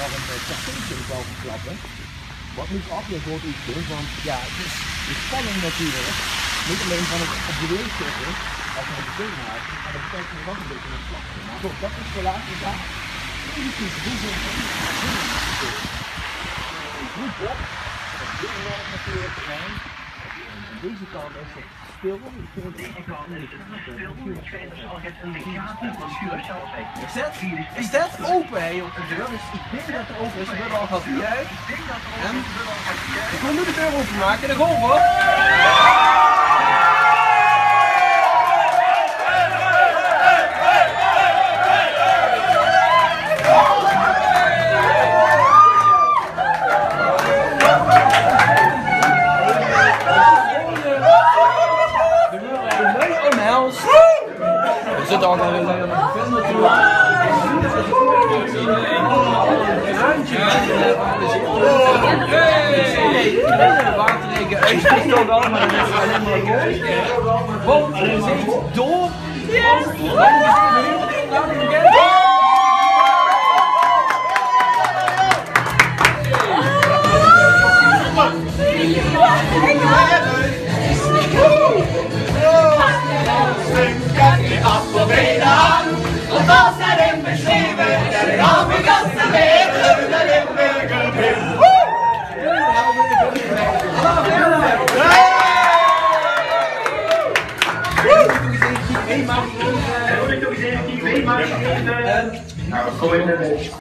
nog een cafeetje zou verklappen. Wat niet afleert wordt iets doen, want ja, het is de spanning natuurlijk. Niet alleen van het op de wereld zitten, als we het betekent maken, maar dat betekent nog een beetje een slag. Maar toch, dat is de laatste dag. Hoe groep op, op dit moment natuurlijk terrein. Aan deze kant is het stil. Is dat open hè, op de deur? Dus ik denk dat het open is. We willen al gehad uit. En ik wil nu de deur openmaken. Daar gaan we. We zitten al aan de film natuurlijk. Waterregen uitzicht ook al, maar dat is alleen maar leuk. Want er zit door. Und was ihm beschrieben, der arme ganze Leben, der Limburger Himmel. Nou, we gooien